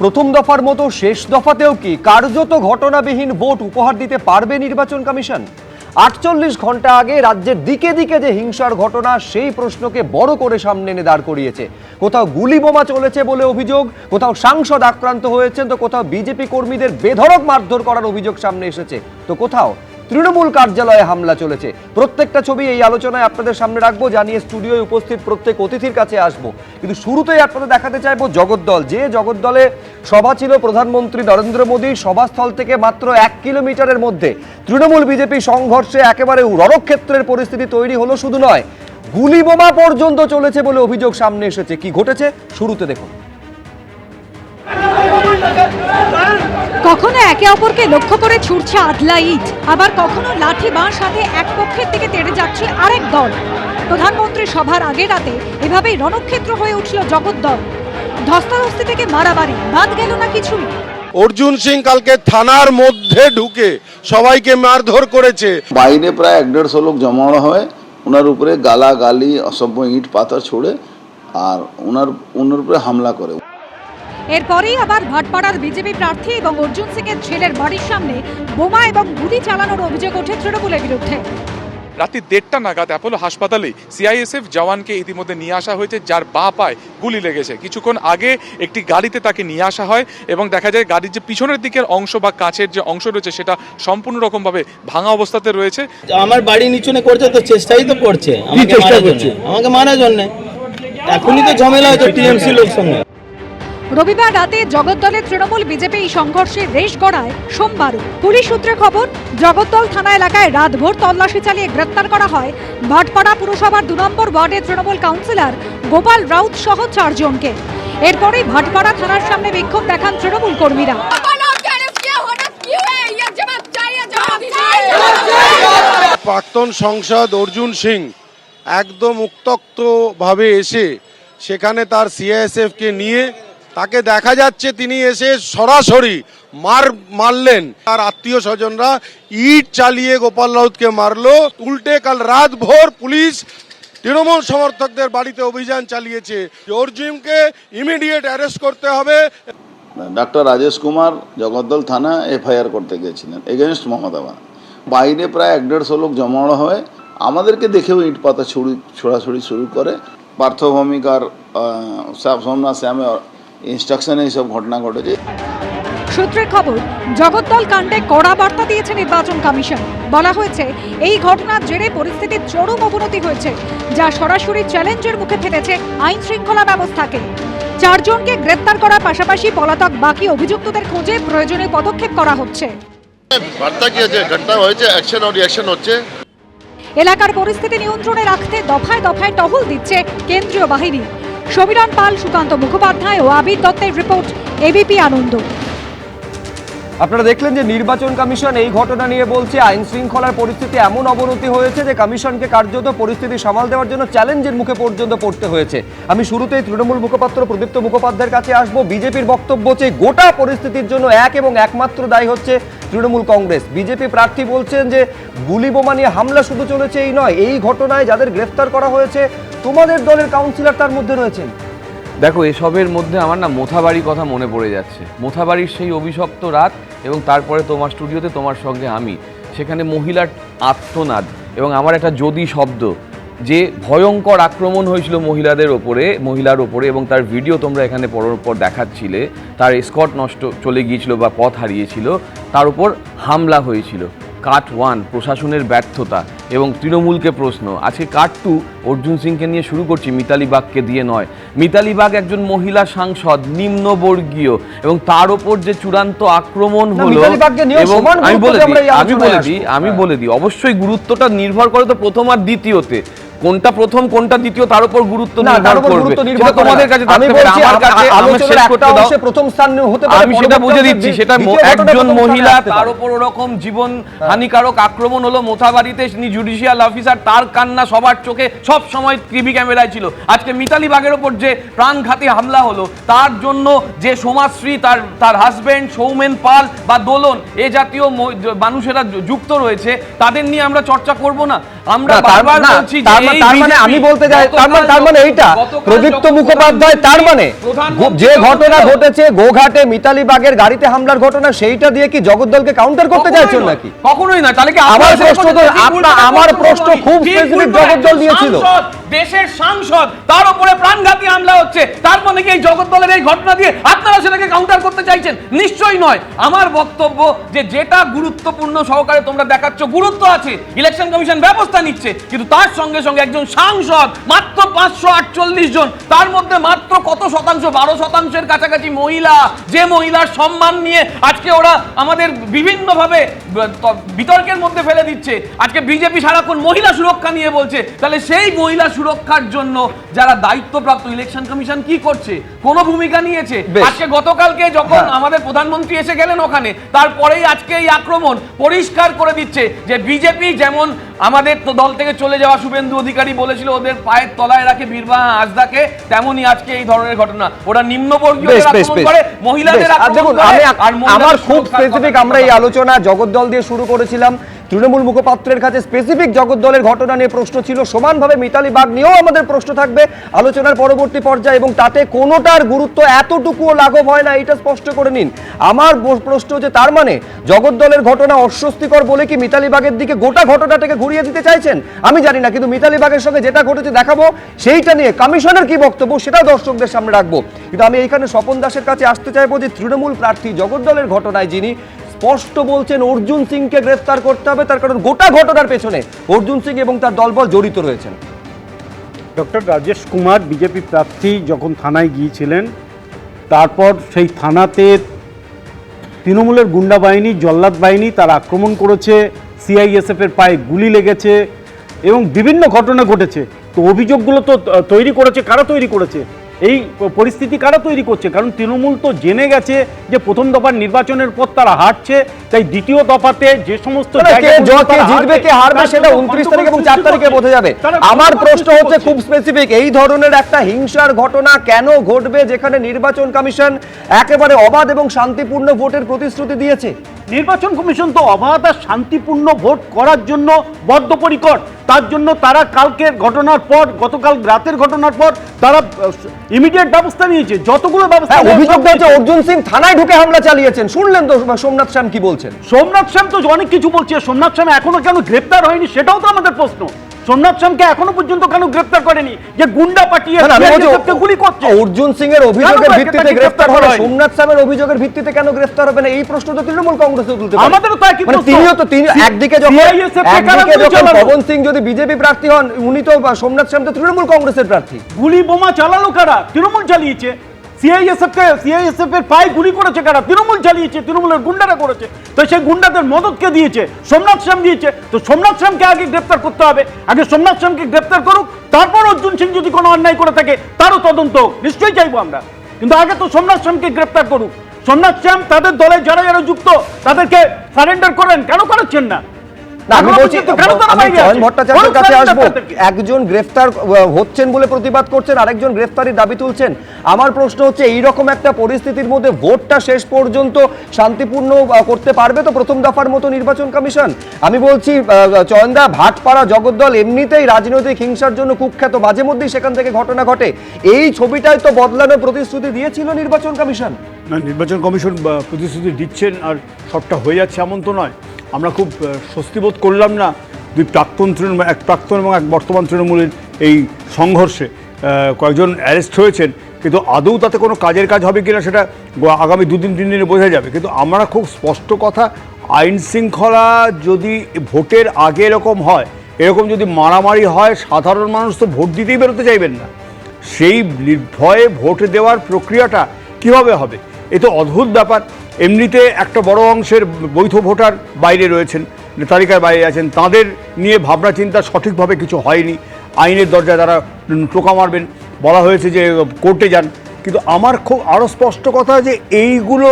প্রথম দফার মতো শেষ দফাতেও কি কার্যত ঘটনাবিহীন ভোট উপহার দিতে পারবে নির্বাচন কমিশন? ৪৮ ঘন্টা আগে রাজ্যের দিকে দিকে যে হিংসার ঘটনা, সেই প্রশ্নকে বড় করে সামনে এনে দাঁড় করিয়েছে। কোথাও গুলি বোমা চলেছে বলে অভিযোগ, কোথাও সাংসদ আক্রান্ত হয়েছেন, তো কোথাও বিজেপি কর্মীদের বেধড়ক মারধর করার অভিযোগ সামনে এসেছে, তো কোথাও তৃণমূল কার্যালয়ে হামলা চলেছে। প্রত্যেকটা ছবি এই আলোচনায় আপনাদের সামনে রাখবো, জানিয়ে স্টুডিওয় উপস্থিত প্রত্যেক অতিথির কাছে আসবো। কিন্তু শুরুতেই আপনাদের দেখাতে চাইবো জগদ্দল, যে জগদ্দলে সভা ছিল প্রধানমন্ত্রী নরেন্দ্র মোদীর সভাস্থল থেকে মাত্র 1 কিলোমিটারের মধ্যে তৃণমূল বিজেপি সংঘর্ষে একেবারে রণক্ষেত্রের পরিস্থিতি তৈরি হলো। শুধু নয়, গুলি বোমা পর্যন্ত চলেছে বলে অভিযোগ সামনে এসেছে। কি ঘটেছে শুরুতে দেখুন। কখনো একে অপরকে লক্ষ্য করে ছুটছে আদলা ইট, আবার কখনো লাঠি বাঁশ হাতে এক পক্ষের দিকে তেড়ে যাচ্ছে আরেক দল। প্রধানমন্ত্রী সভার আগের রাতে এভাবেই রণক্ষেত্র হয়ে উঠল জগদ্দল। ধস্তাধস্তি থেকে মারামারি, বাদ গেল না কিছুই। অর্জুন সিং কালকে থানার মধ্যে ঢুকে সবাইকে মারধর করেছে। বাইরে প্রায় 150 লোক জমানো হয়, ওনার উপরে গালাগালি অসভ্য ইট পাথর ছুড়ে আর ওনার উপরে হামলা করে। এরপরেই আবার ভাটপাড়ার বিজেপি প্রার্থী এবং অর্জুন সিং এর ছেলের বাড়ির সামনে বোমা এবং গুলি চালানোর অভিযোগ ওঠে তৃণমূলের বিরুদ্ধে। রাত্রি 1:30 নাগাদ অ্যাপোলো হাসপাতালে সিআইএসএফ জওয়ানকে ইতিমধ্যে নিয়ে আসা হয়েছে, যার বাঁ পায়ে গুলি লেগেছে। কিছুক্ষণ আগে একটি গাড়িতে তাকে নিয়ে আসা হয় এবং দেখা যায় গাড়ির যে পিছনের দিকের অংশ বা কাছের যে অংশ রয়েছে সেটা সম্পূর্ণ রকমভাবে ভাঙা অবস্থাতে রয়েছে। আমার বাড়ি নিচনে করছে, তো চেষ্টাই তো করছে আমাকে মারার জন্য। এখনই তো ঝামেলা হচ্ছে টিএমসি লোক সঙ্গে। রবিবার রাতে জগদ্দলের তৃণমূল বিজেপি এই সংঘর্ষে রেশ গড়ায় সোমবারও। পুলিশ সূত্রে খবর, জগদ্দল থানা এলাকায় রাতভর তল্লাশি চালিয়ে গ্রেপ্তার করা হয় ভাটপাড়া পুরসভার 2 নম্বর ওয়ার্ডের তৃণমূল কাউন্সিলর গোপাল রাউত সহ 4 জনকে। এরপরেই ভাটপাড়া থানার সামনে বিক্ষোভ দেখান তৃণমূল কর্মীরা। প্রাক্তন সাংসদ অর্জুন সিং একদম উত্তক্ত ভাবে এসে সেখানে তার সিআইএসএফ কে নিয়ে তাকে দেখা যাচ্ছে তিনি এসে সরাসরি মারলেন। তার আত্মীয় স্বজনরা ইট চালিয়ে গোপাল রাউতকে মারলো। উল্টে কাল রাত ভোর পুলিশ তৃণমূল সমর্থকদের বাড়িতে অভিযান চালিয়েছে। অর্জুনকে ইমিডিয়েট অ্যারেস্ট করতে হবে। ডক্টর রাজেশ কুমার জগদ্দল থানা এফআইআর করতে গিয়েছিলেন এগেনস্ট মমতা। বাইরে প্রায় 150 লোক জমানো হয়, আমাদেরকে দেখেও ইট পাতা ছোড়াছুড়ি শুরু করে। পার্থ ভৌমিকার সোমনাথ শ্যামের ইনস্ট্রাকশনে এইসব ঘটনা ঘটেছে। সূত্রের খবর, জগদ্দল কাণ্ডে কড়া বার্তা দিয়েছে নির্বাচন কমিশন। বলা হয়েছে, এই ঘটনার জেরে পরিস্থিতির চরম অবনতি হয়েছে, যা সরাসরি চ্যালেঞ্জের মুখে ফেলেছে আইন শৃঙ্খলা ব্যবস্থাকে। 4 জনকে গ্রেপ্তার করার পাশাপাশি পলাতক বাকি অভিযুক্তদের খোঁজে প্রয়োজনীয় পদক্ষেপ করা হচ্ছে। বার্তা কি আছে, ঘটনা হয়েছে, অ্যাকশন আর রিঅ্যাকশন হচ্ছে। এলাকার পরিস্থিতি নিয়ন্ত্রণে রাখতে দফায় দফায় টহল দিচ্ছে কেন্দ্রীয় বাহিনী। সমীরণ পাল, সুকান্ত মুখোপাধ্যায় ও আবির দত্তের রিপোর্ট, এবিপি আনন্দ। আপনারা দেখলেন যে নির্বাচন কমিশন এই ঘটনা নিয়ে বলছে আইন শৃঙ্খলার পরিস্থিতি এমন অবনতি হয়েছে যে কমিশনকে কার্যত পরিস্থিতি সামাল দেওয়ার জন্য চ্যালেঞ্জের মুখে পর্যন্ত পড়তে হয়েছে। আমি শুরুতেই তৃণমূল মুখপাত্র প্রদীপ্ত মুখোপাধ্যায়ের কাছে আসবো। বিজেপির বক্তব্য হচ্ছে গোটা পরিস্থিতির জন্য এক এবং একমাত্র দায়ী হচ্ছে তৃণমূল কংগ্রেস। বিজেপি প্রার্থী বলছেন যে গুলি বোমা নিয়ে হামলা শুধু চলেছে এই নয়, এই ঘটনায় যাদের গ্রেফতার করা হয়েছে তোমাদের দলের কাউন্সিলর তার মধ্যে রয়েছেন। দেখো, এসবের মধ্যে আমার না মোথাবাড়ির কথা মনে পড়ে যাচ্ছে। মোথাবাড়ির সেই অভিশপ্ত রাত এবং তারপরে তোমার স্টুডিওতে তোমার সঙ্গে আমি, সেখানে মহিলার আর্তনাদ এবং আমার একটা যদি শব্দ, যে ভয়ঙ্কর আক্রমণ হয়েছিল মহিলার ওপরে এবং তার ভিডিও তোমরা এখানে পর দেখাচ্ছিলে। তার স্কট নষ্ট চলে গিয়েছিল বা পথ হারিয়েছিল, তার উপর হামলা হয়েছিল। কাট 1 প্রশাসনের ব্যর্থতা এবং তৃণমূলকে প্রশ্ন। আজকে কাট 2 অর্জুন সিংকে নিয়ে শুরু করছি, মিতালি বাগকে দিয়ে নয়। মিতালি বাগ একজন মহিলা সাংসদ, নিম্নবর্গীয়, এবং তার ওপর যে চূড়ান্ত আক্রমণ হলো, এবং আমি বলে দিই অবশ্যই গুরুত্বটা নির্ভর করে তো প্রথম আর দ্বিতীয়তে। কোনটা প্রথম কোনটা দ্বিতীয় তার উপর গুরুত্ব নির্ভর করবে। তোমাদের কাছে আমি সেটা বুঝে দিচ্ছি। সেটা একজন মহিলা, তার উপর ওরকম জীবন হানিকারক আক্রমণ হলো মোথাবাড়িতে, জুডিশিয়াল অফিসার, তার কান্না সবার চোখে সব সময় টিভি ক্যামেরায় ছিল। আজকে মিতালি বাগের ওপর যে প্রাণঘাতী হামলা হলো, তার জন্য যে সমাজশ্রী, তার হাজবেন্ড সৌমেন পাল বা দোলন, এ জাতীয় মানুষেরা যুক্ত রয়েছে, তাদের নিয়ে আমরা চর্চা করব না? আমরা না, তার বারবার না, বলছি যে তার এই তার মানে BJP আমি বলতে যাই তার মানে এইটা প্রদীপ্ত মুখোপাধ্যায় তার মানে যে ঘটনা ঘটেছে গোঘাটে মিতালি বাগের গাড়িতে হামলার ঘটনা সেইটা দিয়ে কি জগদ্দলকে কাউন্টার করতে চাইছেন নাকি? কখনোই না। তাহলে কি আমার আপনারা প্রশ্ন তো আমার প্রশ্ন খুব স্পেসিফিক জগদ্দল দিয়েছিল। দেশের সাংসদ তার উপরে প্রাণঘাতী হামলা হচ্ছে, তার মানে কি এই জগদ্দলের এই ঘটনা দিয়ে আপনারা সেটাকে কাউন্টার করতে চাইছেন? নিশ্চয়ই নয়। আমার বক্তব্য যে যেটা গুরুত্বপূর্ণ সহকারে তোমরা দেখাচ্ছ, গুরুত্ব আছে, ইলেকশন কমিশন ব্যবস্থা নিচ্ছে, কিন্তু তার সঙ্গে সঙ্গে একজন সাংসদ মাত্র 548 জন, তার মধ্যে মাত্র কত শতাংশ, 12% কাছাকাছি মহিলা, যে মহিলার সম্মান নিয়ে আজকে ওরা আমাদের বিভিন্নভাবে বিতর্কের মধ্যে ফেলে দিচ্ছে। আজকে বিজেপি সারাক্ষণ মহিলা সুরক্ষা নিয়ে বলছে, তাহলে সেই মহিলা সুরক্ষার জন্য যারা দায়িত্বপ্রাপ্ত ইলেকশন কমিশন কি করছে? কোনো ভূমিকা নিয়েছে? আজকে গতকালকে যখন আমাদের প্রধানমন্ত্রী এসে গেলেন ওখানে, তারপরেই আজকে এই আক্রমণ পরিষ্কার করে দিচ্ছে যে বিজেপি যেমন আমাদের তো দল থেকে চলে যাওয়া শুভেন্দু অধিকারী বলেছিল ওদের পায়ের তলায় রাখে বীরবাহা হাসদাকে, তেমনই আজকে এই ধরনের ঘটনা। ওরা নিম্নবর্গীয়দের আক্রমণ করে, মহিলাদের আক্রমণ করে। আর আমার খুব স্পেসিফিক, আমরা এই আলোচনা জগদ্দল দিয়ে শুরু করেছিলাম, তৃণমূল মুখপাত্রের কাছে স্পেসিফিক জগদ্দলের ঘটনা নিয়ে প্রশ্ন ছিল, সমানভাবে মিতালি বাগ নিয়েও আমাদের প্রশ্ন থাকবে আলোচনার পরবর্তী পর্যায়ে, এবং তাতে কোনোটার গুরুত্ব এতটুকুও লাঘব হয় না, এটা স্পষ্ট করে নিন। আমার প্রশ্ন হচ্ছে, তার মানে জগদ্দলের ঘটনা অস্বস্তিকর বলে কি মিতালি বাগের দিকে গোটা ঘটনাটাকে ঘুরিয়ে দিতে চাইছেন? আমি জানি না, কিন্তু মিতালি বাগের সঙ্গে যেটা ঘটেছে দেখাবো, সেইটা নিয়ে কমিশনের কি বক্তব্য সেটাও দর্শকদের সামনে রাখবো। কিন্তু আমি এইখানে স্বপন দাসের কাছে আসতে চাইবো যে তৃণমূল প্রার্থী জগদ্দলের ঘটনায় যিনি স্পষ্ট বলছেন অর্জুন সিংকে গ্রেফতার করতে হবে, তার কারণ গোটা ঘটনার পেছনে অর্জুন সিং এবং তার দলবল জড়িত রয়েছেন। ডক্টর রাজেশ কুমার বিজেপি প্রার্থী যখন থানায় গিয়েছিলেন, তারপর সেই থানাতে তৃণমূলের গুন্ডা বাহিনী, জল্লাদ বাহিনী তার আক্রমণ করেছে, সিআইএসএফের পায়ে গুলি লেগেছে এবং বিভিন্ন ঘটনা ঘটেছে। তো অভিযোগগুলো তো তৈরি করেছে কারা? তৈরি করেছে এই পরিস্থিতি কারা তৈরি করছে? কারণ তৃণমূল তো জেনে গেছে যে প্রথম দফার নির্বাচনের পর তারা হারছে, তাই দ্বিতীয় দফাতে যে সমস্ত জিতবে কে হারবে সেটা 29 তারিখ এবং 4 তারিখে বোঝা যাবে। আমার প্রশ্ন হচ্ছে খুব স্পেসিফিক, এই ধরনের একটা হিংসার ঘটনা কেন ঘটবে যেখানে নির্বাচন কমিশন একেবারে অবাধ এবং শান্তিপূর্ণ ভোটের প্রতিশ্রুতি দিয়েছে? নির্বাচন কমিশন তো অবাধ আর শান্তিপূর্ণ ভোট করার জন্য বদ্ধপরিকর। তার জন্য তারা কালকের ঘটনার পর, গতকাল রাতের ঘটনার পর তারা ইমিডিয়েট ব্যবস্থা নিয়েছে, যতগুলো ব্যবস্থা। অভিযোগ হচ্ছে অর্জুন সিং থানায় ঢুকে হামলা চালিয়েছেন, শুনলেন তো সোমনাথ শ্যাম কি বলছেন? সোমনাথ শ্যাম তো অনেক কিছু বলছে। সোমনাথ শ্যাম এখনো কেন গ্রেপ্তার হয়নি সেটাও তো আমাদের প্রশ্ন। সোমনাথ শ্যামকে এখনো পর্যন্ত কেন গ্রেফতার করেনি? যে গুন্ডা পাঠিয়ে গুলি করছে। অর্জুন সিং এর অভিযোগের ভিত্তিতে গ্রেফতার হলো, সোমনাথ শ্যামের অভিযোগের ভিত্তিতে কেন গ্রেফতার হবে না? এই প্রশ্ন তো তৃণমূল কংগ্রেসও তুলতে পারে। আমাদেরও তো একই প্রশ্ন। তিনি একদিকে যখন পবন সিং যদি বিজেপি প্রার্থী হন, উনি তো সোমনাথ শ্যাম তো তৃণমূল কংগ্রেসের প্রার্থী। গুলি বোমা চালালো কারা? তৃণমূল চালিয়েছে। সিআইএসএফ এর পায়ে গুলি করেছে কারা? তৃণমূল চালিয়েছে, তৃণমূলের গুন্ডারা করেছে। তো সেই গুন্ডাদের মদতকে দিয়েছে সোমনাথ শ্যাম দিয়েছে। তো সোমনাথ শ্যামকে আগে গ্রেফতার করতে হবে, আগে সোমনাথ শ্যামকে গ্রেফতার করুক, তারপর অর্জুন সিং যদি কোনো অন্যায় করে থাকে তারও তদন্ত হোক, নিশ্চয়ই চাইবো আমরা। কিন্তু আগে তো সোমনাথ শ্যামকে গ্রেফতার করুক। সোমনাথ শ্যাম তাদের দলে যারা যারা যুক্ত তাদেরকে সারেন্ডার করেন, কেন করাচ্ছেন না? আমি বলছি, আমি জয়ন্ত ভট্টাচার্যের কাছে আসবো। একজন গ্রেফতার হচ্ছেন বলে প্রতিবাদ করছেন, আরেকজন গ্রেফতারির দাবি তুলছেন। আমার প্রশ্ন হচ্ছে, এইরকম একটা পরিস্থিতির মধ্যে ভোটটা শেষ পর্যন্ত শান্তিপূর্ণ করতে পারবে তো প্রথম দফার মতো নির্বাচন কমিশন? আমি বলছি চয়নদা, ভাটপাড়া জগদ্দল এমনিতেই রাজনৈতিক হিংসার জন্য কুখ্যাত, মাঝে মধ্যেই সেখান থেকে ঘটনা ঘটে। এই ছবিটাই তো বদলানোর প্রতিশ্রুতি দিয়েছিল নির্বাচন কমিশন। না, নির্বাচন কমিশন প্রতিশ্রুতি দিচ্ছেন আর সবটা হয়ে যাচ্ছে এমন তো নয়। আমরা খুব স্বস্তিবোধ করলাম না দুই প্রাক্তন তৃণমূল, এক প্রাক্তন এবং এক বর্তমান তৃণমূলের এই সংঘর্ষে কয়েকজন অ্যারেস্ট হয়েছেন, কিন্তু আদৌ তাতে কোনো কাজের কাজ হবে কিনা সেটা আগামী 2-3 দিনে বোঝা যাবে। কিন্তু আমরা খুব স্পষ্ট কথা, আইন শৃঙ্খলা যদি ভোটের আগে এরকম হয়, এরকম যদি মারামারি হয়, সাধারণ মানুষ তো ভোট দিতেই বেরোতে চাইবেন না। সেই নির্ভয়ে ভোট দেওয়ার প্রক্রিয়াটা কীভাবে হবে? এ তো অদ্ভুত ব্যাপার। এমনিতে একটা বড় অংশের বৈধ ভোটার বাইরে রয়েছেন, তালিকার বাইরে আছেন, তাদের নিয়ে ভাবনা চিন্তা সঠিকভাবে কিছু হয়নি। আইনের দরজায় তারা টোকা মারবেন, বলা হয়েছে যে কোর্টে যান। কিন্তু আমার খুব আরও স্পষ্ট কথা যে এইগুলো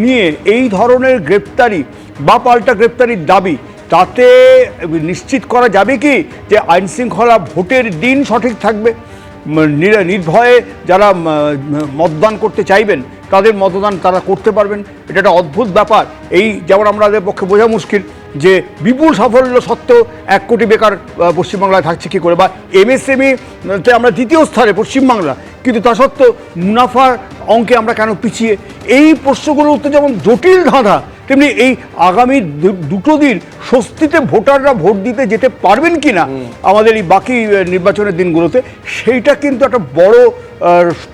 নিয়ে এই ধরনের গ্রেপ্তারি বা পাল্টা গ্রেপ্তারির দাবি, তাতে নিশ্চিত করা যাবে কি যে আইনশৃঙ্খলা ভোটের দিন সঠিক থাকবে? নির্ভয়ে যারা মতদান করতে চাইবেন তাদের মতদান তারা করতে পারবেন। এটা একটা অদ্ভুত ব্যাপার। এই যেমন আমাদের পক্ষে বোঝা মুশকিল, যে বিপুল সাফল্য সত্ত্বেও 1 কোটি বেকার পশ্চিমবাংলায় থাকছে কী করে, বা এমএসএমইতে আমরা দ্বিতীয় স্থানে পশ্চিমবাংলা, কিন্তু তা সত্ত্বেও মুনাফার অঙ্কে আমরা কেন পিছিয়ে? এই প্রশ্নগুলোর উত্তর যেমন জটিল ধাঁধা, তেমনি এই আগামী দুটো দিন স্বস্তিতে ভোটাররা ভোট দিতে যেতে পারবেন কি না আমাদের এই বাকি নির্বাচনের দিনগুলোতে, সেইটা কিন্তু একটা বড়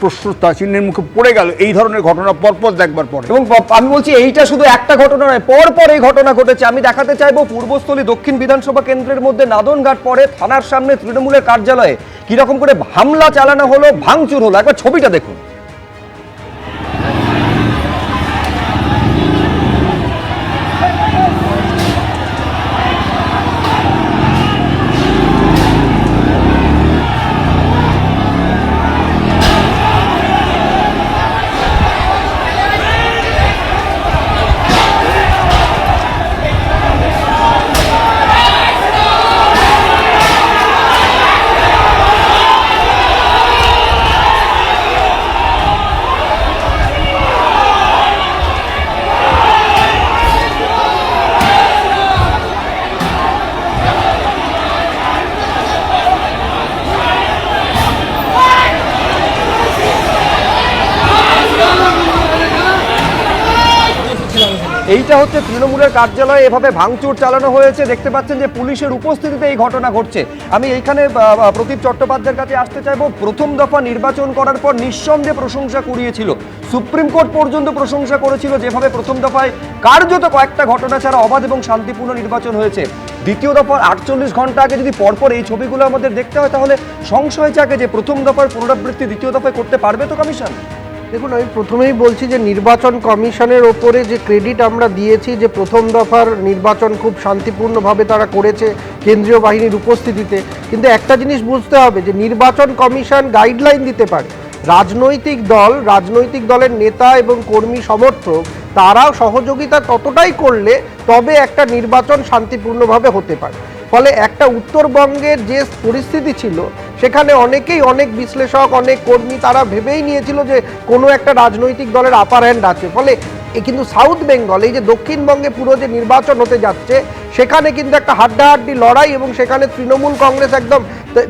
প্রশ্ন চিহ্নের মুখে পড়ে গেল এই ধরনের ঘটনা পরপর দেখবার পরে। এবং আমি বলছি এইটা শুধু একটা ঘটনা নয়, পর এই ঘটনা ঘটেছে। আমি দেখাতে চাইবো পূর্বস্থলী দক্ষিণ বিধানসভা কেন্দ্রের মধ্যে নাদনঘাট পরে থানার সামনে তৃণমূলের কার্যালয়ে কিরকম করে হামলা চালানো হলো, ভাঙচুর হলো। একবার ছবিটা দেখুন। এইটা হচ্ছে তৃণমূলের কার্যালয়ে এভাবে ভাঙচুর চালানো হয়েছে। দেখতে পাচ্ছেন যে পুলিশের উপস্থিতিতে এই ঘটনা ঘটছে। আমি এইখানে প্রদীপ চট্টোপাধ্যায়ের কাছে আসতে চাইবো। প্রথম দফা নির্বাচন করার পর নিঃসন্দেহে প্রশংসা কুড়িয়েছিল, সুপ্রিম কোর্ট পর্যন্ত প্রশংসা করেছিল যেভাবে প্রথম দফায় কার্যত কয়েকটা ঘটনা ছাড়া অবাধ এবং শান্তিপূর্ণ নির্বাচন হয়েছে। দ্বিতীয় দফার 48 ঘন্টা আগে যদি পরপর এই ছবিগুলো আমাদের দেখতে হয়, তাহলে সংশয় জাগে যে প্রথম দফার পুনরাবৃত্তি দ্বিতীয় দফায় করতে পারবে তো কমিশন? দেখুন, আমি প্রথমেই বলছি যে নির্বাচন কমিশনের ওপরে যে ক্রেডিট আমরা দিয়েছি, যে প্রথম দফার নির্বাচন খুব শান্তিপূর্ণভাবে তারা করেছে কেন্দ্রীয় বাহিনীর উপস্থিতিতে, কিন্তু একটা জিনিস বুঝতে হবে যে নির্বাচন কমিশন গাইডলাইন দিতে পারে, রাজনৈতিক দলের নেতা এবং কর্মী সমর্থক তারাও সহযোগিতা ততটাই করলে তবে একটা নির্বাচন শান্তিপূর্ণভাবে হতে পারে। ফলে একটা উত্তরবঙ্গের যে পরিস্থিতি ছিল সেখানে অনেক বিশ্লেষক, অনেক কর্মী তারা ভেবেই নিয়েছিল যে কোনো একটা রাজনৈতিক দলের আপার হ্যান্ড আছে। ফলে কিন্তু সাউথ বেঙ্গল, এই যে দক্ষিণবঙ্গে পুরো যে নির্বাচন হতে যাচ্ছে, সেখানে কিন্তু একটা হাড্ডাহাড্ডি লড়াই, এবং সেখানে তৃণমূল কংগ্রেস একদম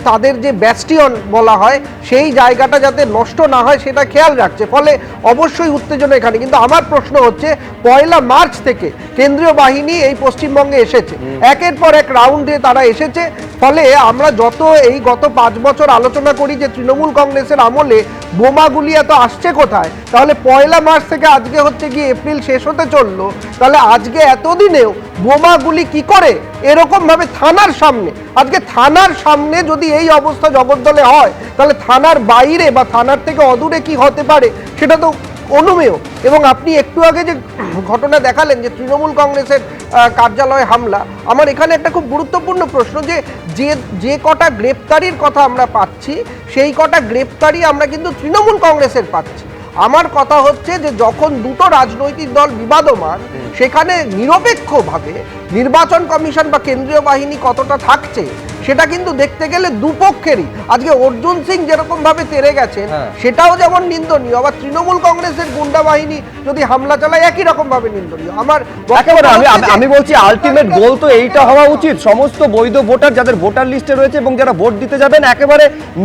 তাদের যে ব্যাস্টিয়ন বলা হয় সেই জায়গাটা যাতে নষ্ট না হয় সেটা খেয়াল রাখছে। ফলে অবশ্যই উত্তেজনা এখানে। কিন্তু আমার প্রশ্ন হচ্ছে, 1 মার্চ থেকে কেন্দ্রীয় বাহিনী এই পশ্চিমবঙ্গে এসেছে, একের পর এক রাউন্ডে তারা এসেছে। ফলে আমরা যত এই গত 5 বছর আলোচনা করি যে তৃণমূল কংগ্রেসের আমলে বোমাগুলি এত আসছে কোথায়, তাহলে 1 মার্চ থেকে আজকে হচ্ছে গিয়ে এপ্রিল শেষ হতে চললো, তাহলে আজকে এতদিনেও বোমাগুলি কি করে এরকমভাবে থানার সামনে, আজকে থানার সামনে যদি এই অবস্থা জগদ্দলে হয়, তাহলে থানার বাইরে বা থানার থেকে অদূরে কি হতে পারে সেটা তো অনুমেয়। এবং আপনি একটু আগে যে ঘটনা দেখালেন যে তৃণমূল কংগ্রেসের কার্যালয়ে হামলা, আমার এখানে একটা খুব গুরুত্বপূর্ণ প্রশ্ন, যে কটা গ্রেপ্তারির কথা আমরা পাচ্ছি সেই কটা গ্রেপ্তারি আমরা কিন্তু তৃণমূল কংগ্রেসের পাচ্ছি। আমার কথা হচ্ছে যে যখন দুটো রাজনৈতিক দল বিবাদমান, সেখানে নিরপেক্ষভাবে নির্বাচন কমিশন বা কেন্দ্রীয় বাহিনী কতটা থাকছে সেটা কিন্তু দেখতে গেলে দুপক্ষেরই। আজকে অর্জুন সিং যেরকম ভাবে তেড়ে গেছেন সেটাও যেমন নিন্দনীয়, আবার তৃণমূল কংগ্রেসের গুন্ডা বাহিনী যদি হামলা চালায় একই রকম ভাবে নিন্দনীয়। আমি বলছি আলটিমেট গোল তো এইটা হওয়া উচিত, সমস্ত বৈধ ভোটার যাদের ভোটার লিস্টে রয়েছে এবং যারা ভোট দিতে যাবেন একেবারে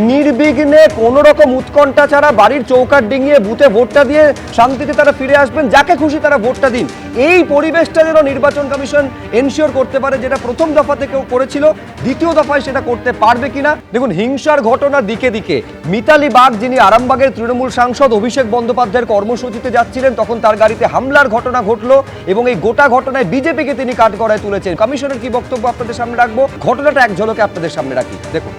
নির্বিঘ্নে কোনো রকম উৎকণ্ঠা ছাড়া বাড়ির চৌকাঠ ডিঙিয়ে বুথে ভোটটা দিয়ে শান্তিতে তারা ফিরে আসবেন, যাকে খুশি তারা ভোটটা দিন। এই পরিবেশটা যেন নির্বাচন কমিশন এনশিওর করতে পারে, যেটা প্রথম দফা থেকেও করেছিল, দ্বিতীয় দফায় সেটা করতে পারবে কিনা। দেখুন, হিংসার ঘটনা দিকে দিকে। মিতালি বাগ, যিনি আরামবাগের তৃণমূল সাংসদ অভিষেক বন্দ্যোপাধ্যায়ের কর্মসূচিতে যাচ্ছিলেন, তখন তার গাড়িতে হামলার ঘটনা ঘটলো এবং এই গোটা ঘটনায় বিজেপিকে তিনি কাঠগড়ায় তুলেছেন। কমিশনের কি বক্তব্য আপনাদের সামনে রাখবো, ঘটনাটা এক ঝলকে আপনাদের সামনে রাখি, দেখুন।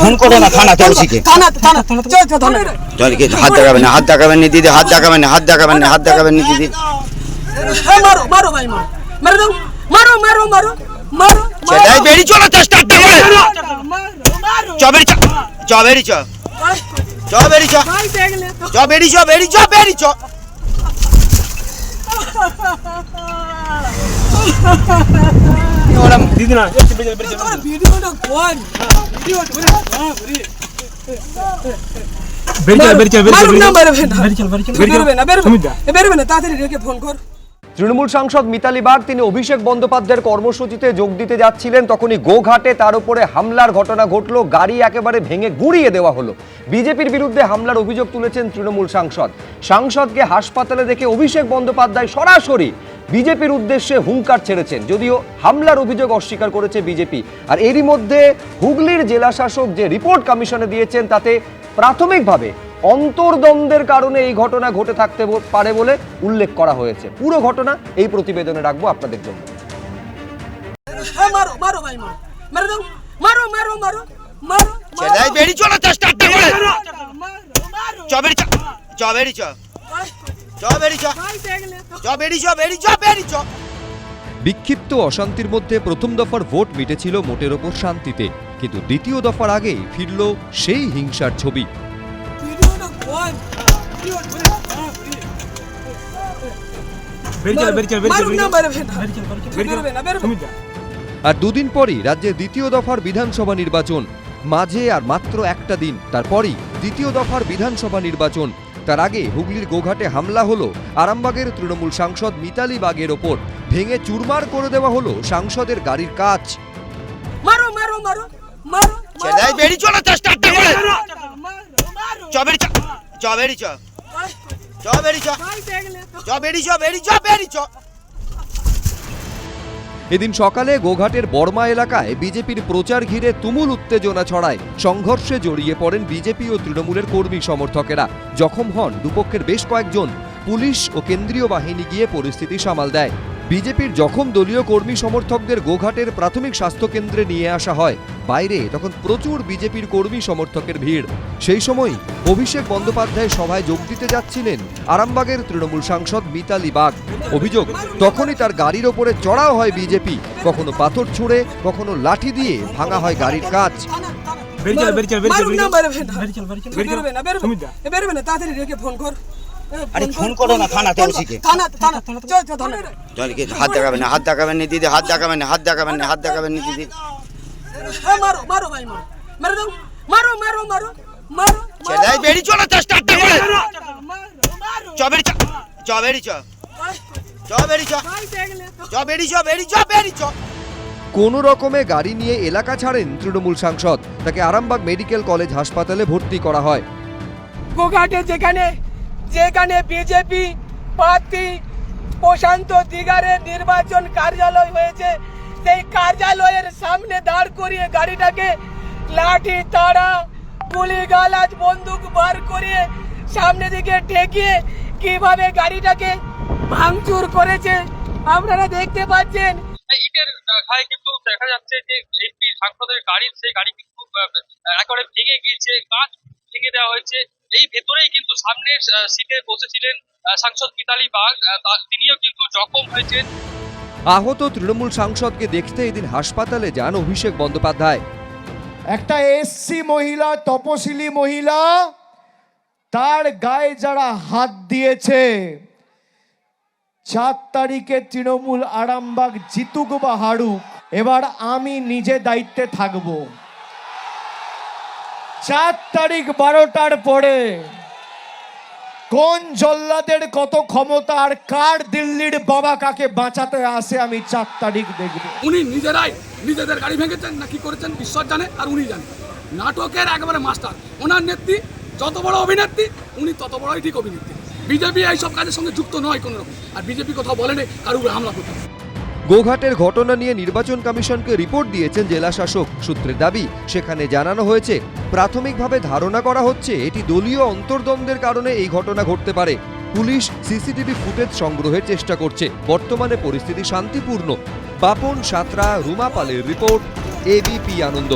ফোন করো না থানা, হাত দেখাবেন না, হাত দেখাবেন না দিদি, হাত দেখাবেন না, হাত দেখাবেন না, হাত দেখাবেন না দিদি। মারো মারো ভাই, মারো মারো মারো মারো মারো মারো। বেরি চলো তো, স্টার্ট করো। চবেরি চ, চবেরি চ, চবেরি চ, চবেরি চ, বেরি চ, বেরি চ। দিদি না ভিডিওটা কোন তৃণমূল সাংসদ মিতালি বাগ তিনি অভিষেক বন্দ্যোপাধ্যায়ের কর্মসূচিতে যোগ দিতে যাচ্ছিলেন, তখনই গোঘাটে তার উপরে হামলার ঘটনা ঘটলো। গাড়ি একেবারে ভেঙে গুঁড়িয়ে দেওয়া হলো। বিজেপির বিরুদ্ধে হামলার অভিযোগ তুলেছেন তৃণমূল সাংসদকে হাসপাতালে দেখে অভিষেক বন্দ্যোপাধ্যায় সরাসরি বিজেপির উদ্দেশ্যে হুঙ্কার ছেড়েছেন, যদিও হামলার অভিযোগ অস্বীকার করেছে বিজেপি। আর এরই মধ্যে হুগলির জেলা শাসক যে রিপোর্ট কমিশনে দিয়েছেন তাতে প্রাথমিকভাবে অন্তর্দ্বন্দ্বের কারণে এই ঘটনা ঘটে থাকতে পারে বলে উল্লেখ করা হয়েছে। পুরো ঘটনা এই প্রতিবেদনে রাখবো আপনাদের জন্য। বিক্ষিপ্ত অশান্তির মধ্যে প্রথম দফার ভোট মিটেছিল মোটের ওপর শান্তিতে, কিন্তু দ্বিতীয় দফার আগেই ফিরল সেই হিংসার ছবি। আর দুদিন পরই রাজ্যের দ্বিতীয় দফার বিধানসভা নির্বাচন, মাঝে আর মাত্র একটা দিন, তারপরই দ্বিতীয় দফার বিধানসভা নির্বাচন। তার আগে হুগলির গোঘাটে হামলা হলো আরামবাগের তৃণমূল সাংসদ মিতালি বাগের ওপর। ভেঙে চুরমার করে দেওয়া হলো সাংসদের গাড়ির কাঁচ। এদিন সকালে গোঘাটের বর্মা এলাকায় বিজেপির প্রচার ঘিরে তুমুল উত্তেজনা ছড়ায়। সংঘর্ষে জড়িয়ে পড়েন বিজেপি ও তৃণমূলের কর্মী সমর্থকেরা। জখম হন দুপক্ষের বেশ কয়েকজন। পুলিশ ও কেন্দ্রীয় বাহিনী গিয়ে পরিস্থিতি সামাল দেয়। বিজেপির জখম দলীয় কর্মী সমর্থকদের গোঘাটের প্রাথমিক স্বাস্থ্য কেন্দ্রে নিয়ে আসা হয়। বাইরে তখন প্রচুর বিজেপির কর্মী সমর্থকের ভিড়। সেই সময় অভিষেক বন্দ্যোপাধ্যায় সভায় যোগ দিতে যাচ্ছিলেন আরামবাগের তৃণমূল সাংসদ মিতালি বাগ। অভিযোগ, তখনই তার গাড়ির ওপরে চড়াও হয় বিজেপি। কখনো পাথর ছুঁড়ে, কখনো লাঠি দিয়ে ভাঙা হয় গাড়ির কাঁচ। আরে ফোন করো না থানাতে ওসিকে। হাত দেখাবেন না, হাত দেখাবেন না দিদি, হাত দেখাবেন না, হাত দেখাবেন না, হাত দেখাবেন না দিদি। মারো মারো ভাই মারো, মেরে দাও, মারো মারো মারো মারো। ছেলে বেরি চলো চেষ্টা করে। চবেরি চ, চবেরি চ, চবেরি চ, চবেরি চ, বেরি চ, বেরি চ। কোন রকমে গাড়ি নিয়ে এলাকা ছাড়েন তৃণমূল সাংসদ। তাকে আরামবাগ মেডিকেল কলেজ হাসপাতালে ভর্তি করা হয়। গোঘাটে যেখানে বিজেপি প্রার্থী প্রশান্ত দিগারের নির্বাচন কার্যালয় হয়েছে, সেই কার্যালয়ের সামনে দাঁড় করিয়ে গাড়িটাকে লাঠি তাড়া, গুলি গালাজ, বন্দুক বার করিয়ে সামনে দিকে ঠেকিয়ে কিভাবে গাড়িটাকে ভাঙচুর করেছে আপনারা দেখতে পাচ্ছেন। ইটের ঘায়ে কিন্তু দেখা যাচ্ছে যে এমপি সাংসদের গাড়ির সেই গাড়ি কিন্তু একেবারে ভেঙে গিয়েছে, কাঁচ ভেঙে দেওয়া হয়েছে। এই ভেতরেই কিন্তু সামনের সিটে বসেছিলেন সাংসদ মিতালি বাগ, তিনিও কিন্তু জখম হয়েছেন। আহত তৃণমূল সাংসদকে দেখতে এদিন হাসপাতালে যান অভিষেক বন্দ্যোপাধ্যায়। একটা এসসি মহিলা, তপশিলি মহিলা, তার গায়ে যারা হাত দিয়েছে, 4 তারিখে তৃণমূল আরামবাগ জিতুক বা হারুক, এবার আমি নিজে দায়িত্বে থাকব। 4 তারিখ 12টার পরে কোন জল্লাদের কত ক্ষমতা আর কার দিল্লির বাবা কাকে বাঁচাতে আসে আমি 4 তারিখ দেখব। উনি নিজেরাই নিজেদের গাড়ি ভেঙেছেন না কি করেছেন ঈশ্বর জানে, আর উনি জানেন। নাটকের একেবারে মাস্টার। ওনার নেত্রী যত বড় অভিনেত্রী, উনি তত বড়ই ঠিক অভিনেত্রী। বিজেপি এইসব কাজের সঙ্গে যুক্ত নয় কোনো রকম, আর বিজেপি কোথাও বলেনি কারো উপরে হামলা করতে। গোঘাটের ঘটনা নিয়ে নির্বাচন কমিশনকে রিপোর্ট দিয়েছেন জেলা শাসক। সূত্রের দাবি, সেখানে জানানো হয়েছে প্রাথমিকভাবে ধারণা করা হচ্ছে এটি দলীয় অন্তর্দ্বন্দ্বের কারণে এই ঘটনা ঘটতে পারে। পুলিশ সিসিটিভি ফুটেজ সংগ্রহের চেষ্টা করছে। বর্তমানে পরিস্থিতি শান্তিপূর্ণ। বাপন সাঁতরা, রুমা পালের রিপোর্ট, এবিপি আনন্দ।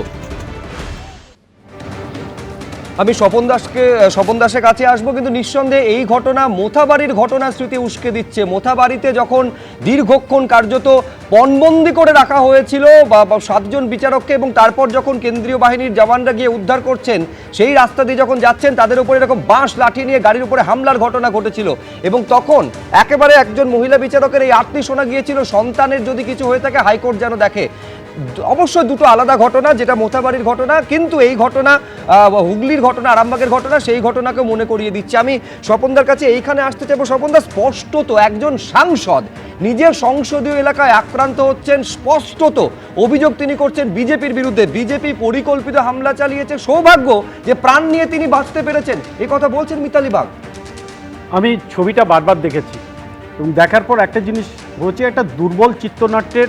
আমি স্বপন দাসের কাছে আসবো, কিন্তু নিঃসন্দেহে এই ঘটনা মোথাবাড়ির ঘটনা স্মৃতি উস্কে দিচ্ছে। মোথাবাড়িতে যখন দীর্ঘক্ষণ কার্যত পণবন্দি করে রাখা হয়েছিল বা 7 জন বিচারককে, এবং তারপর যখন কেন্দ্রীয় বাহিনীর জওয়ানরা গিয়ে উদ্ধার করছেন সেই রাস্তা দিয়ে যখন যাচ্ছেন তাদের উপরে এরকম বাঁশ লাঠি নিয়ে গাড়ির উপরে হামলার ঘটনা ঘটেছিল, এবং তখন একেবারে একজন মহিলা বিচারকের এই আর্তি শোনা গিয়েছিল, সন্তানের যদি কিছু হয়ে থাকে হাইকোর্ট যেন দেখে। অবশ্যই দুটো আলাদা ঘটনা, যেটা মোথাবাড়ির ঘটনা, কিন্তু এই ঘটনা হুগলির ঘটনা, আরামবাগের ঘটনা, সেই ঘটনাকে মনে করিয়ে দিচ্ছে। আমি স্বপনদার কাছে এইখানে আসতে চাইবো। স্বপনদা, স্পষ্টত একজন সাংসদ নিজের সংসদীয় এলাকায় আক্রান্ত হচ্ছেন, স্পষ্টত অভিযোগ তিনি করছেন বিজেপির বিরুদ্ধে, বিজেপি পরিকল্পিত হামলা চালিয়েছে, সৌভাগ্য যে প্রাণ নিয়ে তিনি বাঁচতে পেরেছেন, এই কথা বলছেন মিতালি বাগ। আমি ছবিটা বারবার দেখেছি এবং দেখার পর একটা জিনিস হচ্ছে, একটা দুর্বল চিত্রনাট্যের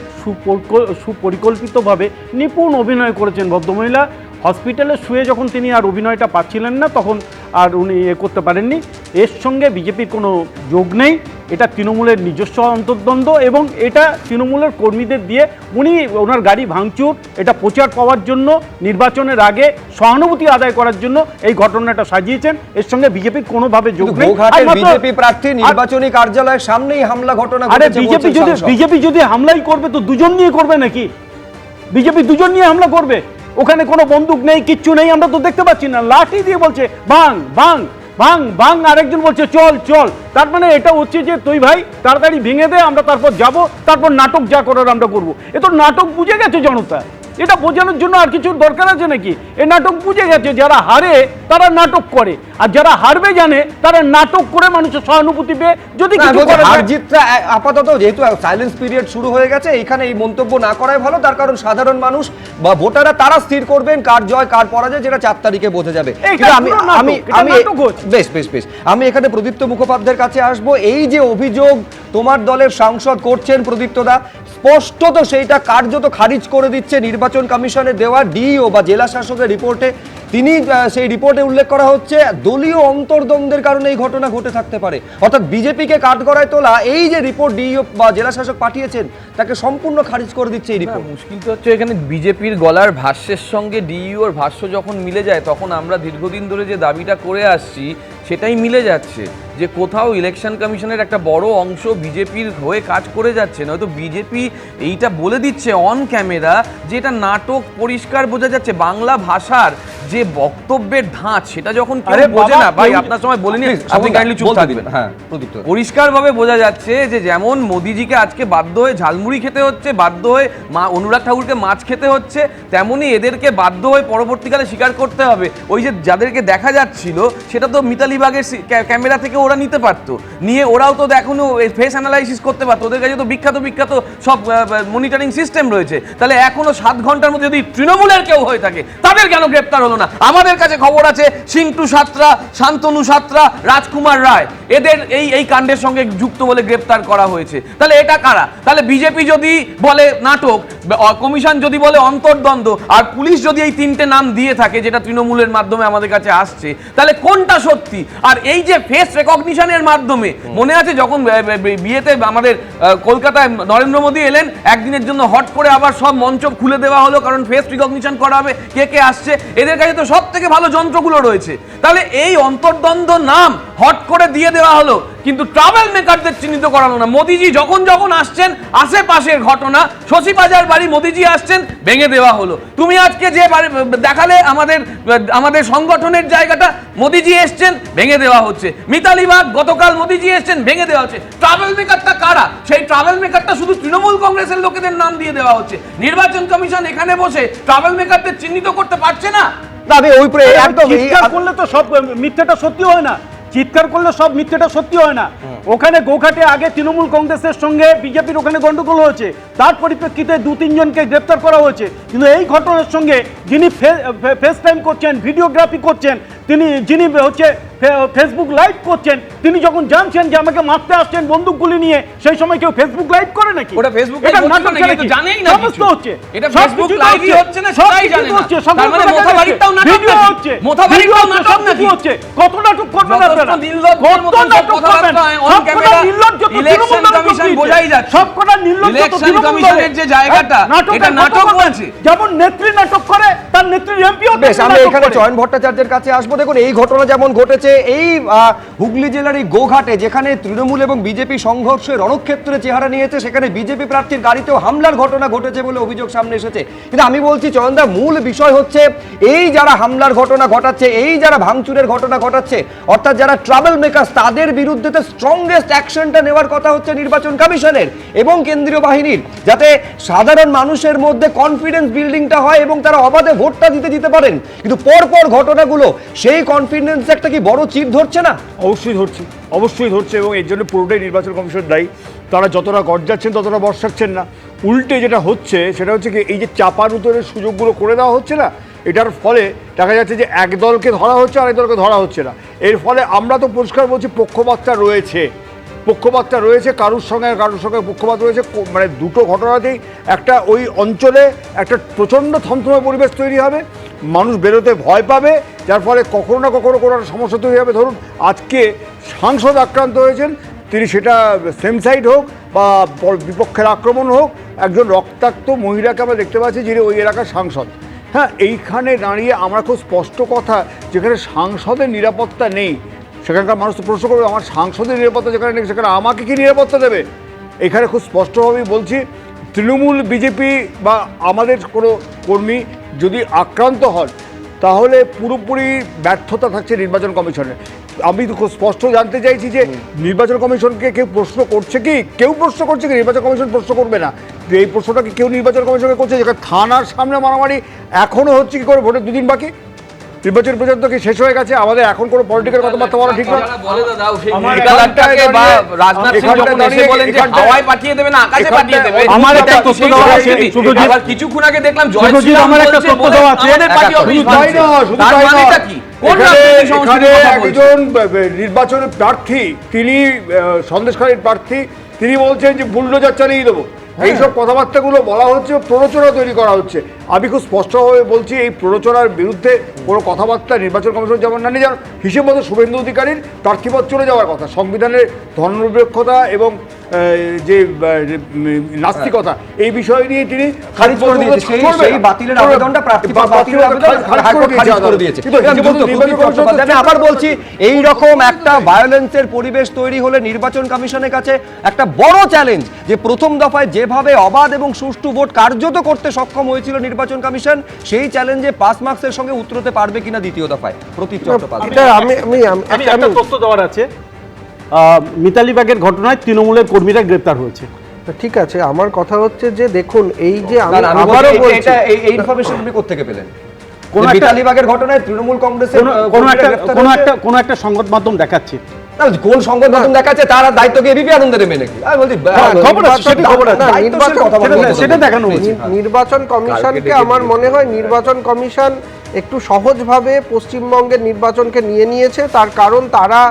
সুপরিকল্পিতভাবে নিপুণ অভিনয় করেছেন ভদ্রমহিলা। হসপিটালে শুয়ে যখন তিনি আর অভিনয়টা পাচ্ছিলেন না তখন আর উনি করতে পারেননি। এর সঙ্গে বিজেপির কোনো যোগ নেই, এটা তৃণমূলের নিজস্ব অন্তর্দ্বন্দ্ব এবং এটা তৃণমূলের কর্মীদের দিয়ে উনি ওনার গাড়ি ভাঙচুর, এটা প্রচার পাওয়ার জন্য, নির্বাচনের আগে সহানুভূতি আদায় করার জন্য এই ঘটনাটা সাজিয়েছেন। এর সঙ্গে বিজেপির কোনোভাবে যোগ নেই। বিজেপি প্রার্থী নির্বাচনী কার্যালয়ের সামনেই হামলা ঘটনা আরে ঘটেছে। বিজেপি যদি হামলাই করবে তো দুজন নিয়ে করবে নাকি? বিজেপি দুজন নিয়ে হামলা করবে? ওখানে কোনো বন্দুক নেই, কিচ্ছু নেই, আমরা তো দেখতে পাচ্ছি না। লাঠি দিয়ে বলছে ভাঙ ভাঙ ভাঙ ভাঙ, আরেকজন বলছে চল চল। তার মানে এটা হচ্ছে যে তুই ভাই তাড়াতাড়ি ভেঙে দে, আমরা তারপর যাব, তারপর নাটক যা করার আমরা করবো। এ তো নাটক বুঝে গেছে জনতা। এটা বোঝানোর জন্য আর কিছুর দরকার আছে নাকি? এই নাটক বুঝে গেছে, যারা হারে তারা নাটক করে, আর যারা হারবে জানে তারা নাটক করে মানুষের সহানুভূতি পেয়ে যদি হার-জিতটা আপাতত যেহেতু সাইলেন্স পিরিয়ড শুরু হয়ে গেছে, এখানে এই মন্তব্য না করাই ভালো। তার কারণ সাধারণ মানুষ বা ভোটাররা তারা স্থির করবেন কার জয় কার পরাজয়, যেটা 4 তারিখে বোঝা যাবে। বেশ বেশ বেশ আমি এখানে প্রদীপ্ত মুখোপাধ্যায়ের কাছে আসবো। এই যে অভিযোগ তোমার দলের সাংসদ করছেন প্রদীপ্তদা, স্পষ্টত সেইটা কার্যত খারিজ করে দিচ্ছে নির্বাচন কমিশনের দেওয়া ডিও বা জেলা শাসকের রিপোর্টে। তিনি সেই রিপোর্টে উল্লেখ করা হচ্ছে দলীয় অন্তর্দ্বন্দ্বের কারণে এই ঘটনা ঘটে থাকতে পারে, অর্থাৎ বিজেপিকে কাঠগড়ায় তোলা এই যে রিপোর্ট ডিও বা জেলা শাসক পাঠিয়েছেন তাকে সম্পূর্ণ খারিজ করে দিচ্ছে এই রিপোর্ট। মুশকিল তো হচ্ছে এখানে বিজেপির গলার ভাষ্যের সঙ্গে ডিইওর ভাষ্য যখন মিলে যায়, তখন আমরা দীর্ঘদিন ধরে যে দাবিটা করে আসছি সেটাই মিলে যাচ্ছে যে কোথাও ইলেকশন কমিশনের একটা বড় অংশ বিজেপির হয়ে কাজ করে যাচ্ছে। নয়তো বিজেপি এইটা বলে দিচ্ছে অন ক্যামেরা যে এটা নাটক, পরিষ্কার বোঝা যাচ্ছে। বাংলা ভাষার যে বক্তব্যের ধাঁচ সেটা যখন কেউ বোঝে না, ভাই আপনার সময় বলিনি, আপনি কাইন্ডলি চুপ থাকবেন। হ্যাঁ, পরিষ্কারভাবে বোঝা যাচ্ছে যে যেমন মোদিজিকে আজকে বাধ্য হয়ে ঝালমুড়ি খেতে হচ্ছে, বাধ্য হয়ে মা অনুরাগ ঠাকুরকে মাছ খেতে হচ্ছে, তেমনি এদেরকে বাধ্য হয়ে পরবর্তীকালে স্বীকার করতে হবে ওই যে যাদেরকে দেখা যাচ্ছিল সেটা তো মিতালি বাগের ক্যামেরা থেকে ওরা নিতে পারতো, নিয়ে ওরাও তো এখনো ফেস অ্যানালাইসিস করতে পারতো। ওদের কাছে তো বিখ্যাত বিখ্যাত সব মনিটরিং সিস্টেম রয়েছে। তাহলে এখনো 7 ঘন্টার মধ্যে যদি তৃণমূলের কেউ হয়ে থাকে তাদের কেন গ্রেপ্তার হলো না? আমাদের কাছে খবর আছে সিন্টু সাঁতরা, শান্তনু সাঁতরা, রাজকুমার রায় এদের এই কাণ্ডের সঙ্গে যুক্ত বলে গ্রেপ্তার করা হয়েছে। তাহলে এটা কারা? তাহলে বিজেপি যদি বলে নাটক, কমিশন যদি বলে অন্তর্দ্বন্দ্ব, আর পুলিশ যদি এই 3টে নাম দিয়ে থাকে যেটা তৃণমূলের মাধ্যমে আমাদের কাছে আসছে, তাহলে কোনটা সত্যি? আর এই যে ফেস রেকগনিশনের মাধ্যমে, মনে আছে যখন বিয়েতে আমাদের কলকাতায় নরেন্দ্র মোদী এলেন, একদিনের জন্য হট করে আবার সব মঞ্চ খুলে দেওয়া হলো কারণ ফেস রিকগনিশন করা হবে কে কে আসছে। এদের কাছে তো সব থেকে ভালো যন্ত্রগুলো রয়েছে। তাহলে এই অন্তর্দ্বন্দ্ব নাম হট করে দিয়ে দেওয়া হলো, কিন্তু ট্রাভেল মেকারদের চিহ্নিত করানো না। মোদিজি যখন যখন আসছেন আশেপাশের ঘটনা, শশীবাজার বাড়ি মোদিজি আসছেন ভেঙে দেওয়া হলো। তুমি আজকে যে দেখালে আমাদের সংগঠনের জায়গাটা, মোদিজি এসছেন ভেঙে দেওয়া হচ্ছে। মিতালি বাগ গতকাল মোদিজি এসছেন ভেঙে দেওয়া হচ্ছে। ট্রাভেল মেকারটা কারা? সেই ট্রাভেল মেকারটা শুধু তৃণমূল কংগ্রেসের লোকেদের নাম দিয়ে দেওয়া হচ্ছে। নির্বাচন কমিশন এখানে বসে ট্রাভেল মেকারদের চিহ্নিত করতে পারছে না। চিৎকার করলে তো সব মিথ্যাটা সত্যি হয় না, চিৎকার করলে সব মিথ্যাটা সত্যি হয় না। ওখানে গোঘাটে আগে তৃণমূল কংগ্রেসের সঙ্গে বিজেপির ওখানে গন্ডগোল হয়েছে, তার পরিপ্রেক্ষিতে 2-3 জনকে গ্রেপ্তার করা হয়েছে। কিন্তু এই ঘটনার সঙ্গে যিনি ফেস টাইম করছেন, ভিডিওগ্রাফি করছেন, যিনি হচ্ছে ফেসবুক লাইভ করছেন, তিনি যখন জানছেন যে আমাকে মারতে আসছেন বন্দুকগুলি নিয়ে, সেই সময় কেউ ফেসবুক লাইভ করে নাকি? ওটা ফেসবুক লাইভ তো জানেই না, সমস্ত হচ্ছে, এটা ফেসবুক লাইভই হচ্ছে না, সেটাই জানে না। তার মানে মোথাবাড়িটাও নাটক, ভিডিও হচ্ছে, মোথাবাড়িটাও নাটক নাকি হচ্ছে? কত নাটক করবেন আপনারা? কত নাটক করবেন? সব কটা নির্লজ্জ তো তৃণমূল কমিশন বোঝাই যাচ্ছে, সব কটা নির্লজ্জ তো ইলেকশন কমিশনের যে জায়গাটা এটা নাটক বলছে। যেমন নেত্রী নাটক করে, তার নেত্রী এমপিও। বেশ, আমি এখানে চয়ন ভট্টাচার্যের কাছে আসবো। দেখুন, এই ঘটনা যেমন ঘটেছে যে এই হুগলি জেলার এই গোঘাটে যেখানে তৃণমূল এবং বিজেপি সংঘর্ষের রণক্ষেত্রে চেহারা নিয়েছে, সেখানে বিজেপি প্রার্থীর গাড়িতেও হামলার ঘটনা ঘটেছে বলে অভিযোগ সামনে এসেছে। কিন্তু আমি বলছি চয়নদা, মূল বিষয় হচ্ছে এই যারা হামলার ঘটনা ঘটাচ্ছে, এই যারা ভাঙচুরের ঘটনা ঘটাচ্ছে, অর্থাৎ যারা ট্রাবল মেকার্স, তাদের বিরুদ্ধে তো স্ট্রংগেস্ট অ্যাকশনটা নেওয়ার কথা হচ্ছে নির্বাচন কমিশনের এবং কেন্দ্রীয় বাহিনীর, যাতে সাধারণ মানুষের মধ্যে কনফিডেন্স বিল্ডিংটা হয় এবং তারা অবাধে ভোটটা দিতে পারেন। কিন্তু পরপর ঘটনাগুলো সেই কনফিডেন্স একটা কি বড় চির ধরছে না? অবশ্যই ধরছে এবং এর জন্য পুরোটাই নির্বাচন কমিশন দায়ী। তারা যতটা গর্জাচ্ছেন ততটা বর্ষাচ্ছেন না। উল্টে যেটা হচ্ছে সেটা হচ্ছে কি, এই যে চাপার উত্তরের সুযোগগুলো করে দেওয়া হচ্ছে না, এটার ফলে দেখা যাচ্ছে যে এক দলকে ধরা হচ্ছে আর এক দলকে ধরা হচ্ছে না। এর ফলে আমরা তো পরিষ্কার বলছি পক্ষপাতটা রয়েছে, কারুর সঙ্গে পক্ষপাত রয়েছে। মানে দুটো ঘটনাতেই একটা ওই অঞ্চলে একটা প্রচণ্ড থমথমে পরিবেশ তৈরি হবে, মানুষ বেরোতে ভয় পাবে, যার ফলে কখনো না কখনো কোনো একটা সমস্যা তৈরি হবে। ধরুন আজকে সাংসদ আক্রান্ত হয়েছেন, তিনি সেটা সেম সাইড হোক বা বিপক্ষের আক্রমণ হোক, একজন রক্তাক্ত মহিলাকে আমরা দেখতে পাচ্ছি যিনি ওই এলাকার সাংসদ। হ্যাঁ, এইখানে দাঁড়িয়ে আমরা খুব স্পষ্ট কথা, যেখানে সাংসদের নিরাপত্তা নেই সেখানকার মানুষ তো প্রশ্ন করবে, আমার সাংসদের নিরাপত্তা যেখানে নেই সেখানে আমাকে কি নিরাপত্তা দেবে? এখানে খুব স্পষ্টভাবেই বলছি, তৃণমূল, বিজেপি বা আমাদের কোনো কর্মী যদি আক্রান্ত হন তাহলে পুরোপুরি ব্যর্থতা থাকছে নির্বাচন কমিশনের। আমি তো খুব স্পষ্ট জানতে চাইছি যে নির্বাচন কমিশনকে কেউ প্রশ্ন করছে কি? নির্বাচন কমিশন প্রশ্ন করবে না। এই প্রশ্নটা কি কেউ নির্বাচন কমিশনকে করছে? যেখানে থানার সামনে মারামারি এখনও হচ্ছে কি করে, ভোটের দুদিন বাকি, নির্বাচন পর্যন্ত কি শেষ হয়ে গেছে? আমাদের এখন কোনো পলিটিক্যাল কথাবার্তা বলা ঠিক না। আমার একটা তথ্য দেওয়া আছে, কিছুক্ষণ আগে দেখলাম আমার একটা তথ্য দেওয়া আছে, একজন নির্বাচনের প্রার্থী, তিনি সন্দেশখালীর প্রার্থী, তিনি বলছেন যে বুলডোজার চালিয়ে দেবো। এইসব কথাবার্তাগুলো বলা হচ্ছে, প্ররোচনা তৈরি করা হচ্ছে। আমি খুব স্পষ্টভাবে বলছি, এই প্ররোচনার বিরুদ্ধে কোনো কথাবার্তা নির্বাচন কমিশন যেমন না নিয়ে যান, হিসেব মতো শুভেন্দু অধিকারীর প্রার্থীপদ চলে যাওয়ার কথা। সংবিধানের ধর্মনিরপেক্ষতা এবং যে নাস্তিকতা, এই বিষয় নিয়ে তিনি খারিজ করে দিয়েছে। সেই বাতিলের আবেদনটা আবার বলছি, এই রকম একটা ভায়োলেন্সের পরিবেশ তৈরি হলে নির্বাচন কমিশনের কাছে একটা বড় চ্যালেঞ্জ, যে প্রথম দফায় যেভাবে অবাধ এবং সুষ্ঠু ভোট কার্যত করতে সক্ষম হয়েছিল নির্বাচন কমিশন, সেই চ্যালেঞ্জে পাস মার্কসের সঙ্গে উতরতে পারবে কিনা দ্বিতীয় দফায়। প্রতীক চট্টোপাধ্যায়, আমি একটা তথ্য দেওয়ার আছে, মিতালি বাগের ঘটনায় তৃণমূলের কর্মীরা গ্রেপ্তার হয়েছে। ঠিক আছে, আমার কথা হচ্ছে যে দেখুন, এই যে আবারও বলছি, এই ইনফরমেশন আপনি কোত্থেকে পেলেন? মিতালি বাগের ঘটনায় তৃণমূল কংগ্রেসের কোন একটা সংবাদ মাধ্যম দেখাচ্ছে, কোন সংবাদ মাধ্যম দেখাচ্ছে তার দায়িত্ব কি এবিপি আনন্দ নেবে নাকি? সেটা দেখানো হয়েছে। নির্বাচন কমিশনকে আমার মনে হয় নির্বাচন কমিশন একটু সহজভাবে পশ্চিমবঙ্গের নির্বাচনকে নিয়ে নিয়েছে। তার কারণ তারা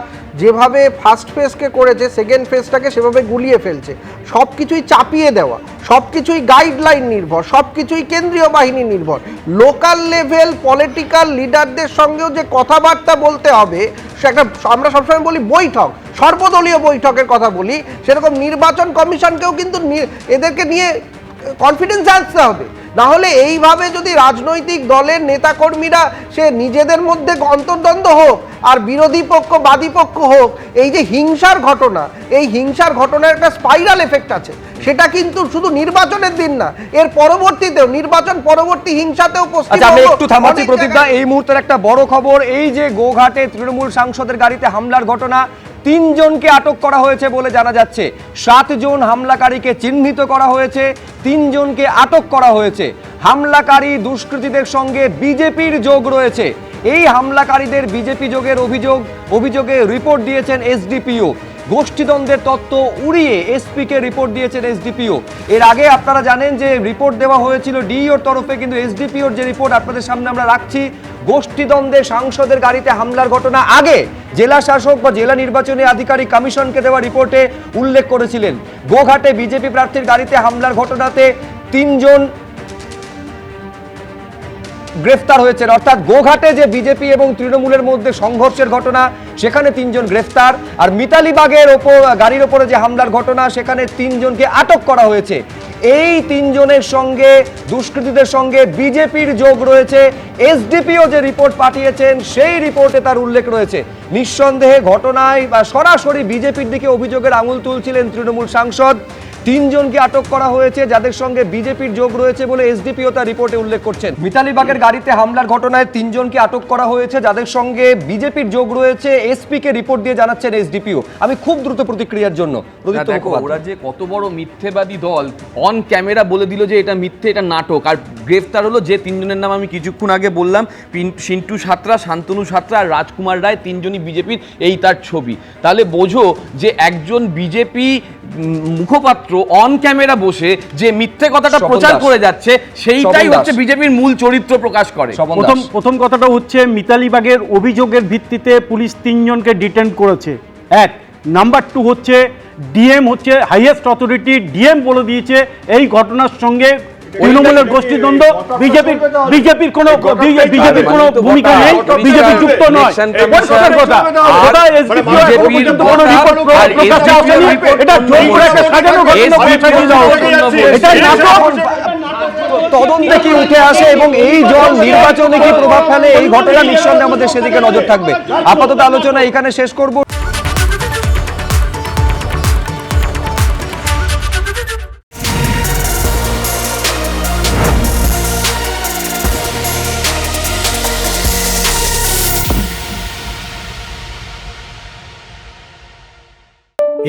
যেভাবে ফার্স্ট ফেজকে করেছে, সেকেন্ড ফেজটাকে সেভাবে গুলিয়ে ফেলছে। সব কিছুই চাপিয়ে দেওয়া, সব কিছুই গাইডলাইন নির্ভর, সব কিছুই কেন্দ্রীয় বাহিনী নির্ভর। লোকাল লেভেল পলিটিক্যাল লিডারদের সঙ্গেও যে কথাবার্তা বলতে হবে, সেটা আমরা সবসময় বলি বৈঠক, সর্বদলীয় বৈঠকের কথা বলি, সেরকম নির্বাচন কমিশনকেও কিন্তু এদেরকে নিয়ে কনফিডেন্স আনতে হবে। না হলে এইভাবে যদি রাজনৈতিক দলের নেতাকর্মীরা সে নিজেদের মধ্যে অন্তর্দ্বন্দ্ব হোক আর বিরোধী পক্ষ বাদী পক্ষ হোক, এই যে হিংসার ঘটনা, এই হিংসার ঘটনার একটা স্পাইরাল এফেক্ট আছে। সেটা কিন্তু শুধু নির্বাচনের দিন না, এর পরবর্তীতেও, নির্বাচন পরবর্তী হিংসাতেও। আমি একটু থামাচ্ছি প্রদীপদা, এই মুহূর্তের একটা বড় খবর, এই যে গোঘাটে তৃণমূল সাংসদের গাড়িতে হামলার ঘটনা, 3 জনকে আটক করা হয়েছে বলে জানা যাচ্ছে। 7 জন হামলাকারীকে চিহ্নিত করা হয়েছে, 3 জনকে আটক করা হয়েছে। হামলাকারী দুষ্কৃতীদের সঙ্গে বিজেপির যোগ রয়েছে। এই হামলাকারীদের বিজেপি যোগের অভিযোগে রিপোর্ট দিয়েছেন এসডিপিও। গোষ্ঠীদ্বন্দ্বের তত্ত্ব উড়িয়ে এসপিকে রিপোর্ট দিয়েছেন এসডিপিও। এর আগে আপনারা জানেন যে রিপোর্ট দেওয়া হয়েছিল ডিইওর তরফে, কিন্তু এসডিপিওর যে রিপোর্ট আপনাদের সামনে আমরা রাখছি, গোষ্ঠীদ্বন্দ্বে সাংসদের গাড়িতে হামলার ঘটনা আগে জেলা শাসক বা জেলা নির্বাচনী আধিকারিক কমিশনকে দেওয়া রিপোর্টে উল্লেখ করেছিলেন। গোঘাটে বিজেপি প্রার্থীর গাড়িতে হামলার ঘটনাতে 3 জন গ্রেফতার হয়েছেন। অর্থাৎ গোঘাটে যে বিজেপি এবং তৃণমূলের মধ্যে সংঘর্ষের ঘটনা, সেখানে 3 জন গ্রেফতার। আর মিতালি বাগের গাড়ির ওপরে যে হামলার ঘটনা, সেখানে 3 জনকে আটক করা হয়েছে। এই তিনজনের সঙ্গে দুষ্কৃতীদের সঙ্গে বিজেপির যোগ রয়েছে। এসডিপিও যে রিপোর্ট পাঠিয়েছেন সেই রিপোর্টে তার উল্লেখ রয়েছে। নিঃসন্দেহে ঘটনায় বা সরাসরি বিজেপির দিকে অভিযোগের আঙুল তুলছিলেন তৃণমূল সাংসদ। তিনজনকে আটক করা হয়েছে যাদের সঙ্গে বিজেপির যোগ রয়েছে বলে এসডিপিও তার রিপোর্টে উল্লেখ করছেন। মিতালি বাগের গাড়িতে হামলার ঘটনায় তিনজনকে আটক করা হয়েছে যাদের সঙ্গে বিজেপির যোগ রয়েছে এসপি কে রিপোর্ট দিয়ে জানাচ্ছেন এসডিপিও। আমি খুব দ্রুত প্রতিক্রিয়ার জন্য দেখো ওরা যে কত বড় মিথ্যেবাদী দল, অন ক্যামেরা বলে দিল যে এটা মিথ্যে, এটা নাটক, আর গ্রেফতার হলো যে তিনজনের নাম আমি কিছুক্ষণ আগে বললাম, সিন্টু সাঁতরা, শান্তনু সাঁতরা আর রাজকুমার রায়, তিনজনই বিজেপির, এই তার ছবি। তাহলে বোঝো যে একজন বিজেপি মুখপাত্র অন ক্যামেরা বসে যে মিথ্যে কথাটা প্রচার করে যাচ্ছে সেইটাই হচ্ছে বিজেপির মূল চরিত্র প্রকাশ করে। প্রথম কথাটা হচ্ছে মিতালি বাগের অভিযোগের ভিত্তিতে পুলিশ তিনজনকে ডিটেন করেছে। এক নাম্বার 2 হচ্ছে ডিএম হচ্ছে হাইয়েস্ট অথরিটি, ডিএম বলে দিয়েছে এই ঘটনার সঙ্গে তৃণমূলের গোষ্ঠীদ্বন্দ্ব, বিজেপির কোনো ভূমিকা নেই, বিজেপি যুক্ত নয়। তদন্তে কি উঠে আসে এবং এই জল নির্বাচনে কি প্রভাব ফেলে এই ঘটনা, নিঃসন্দেহে আমাদের সেদিকে নজর থাকবে। আপাতত আলোচনা এখানে শেষ করব।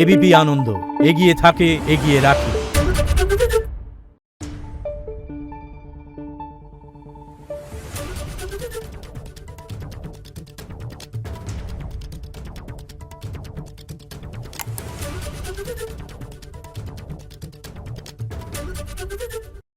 এবিপি আনন্দ, এগিয়ে থাকে, এগিয়ে রাখে।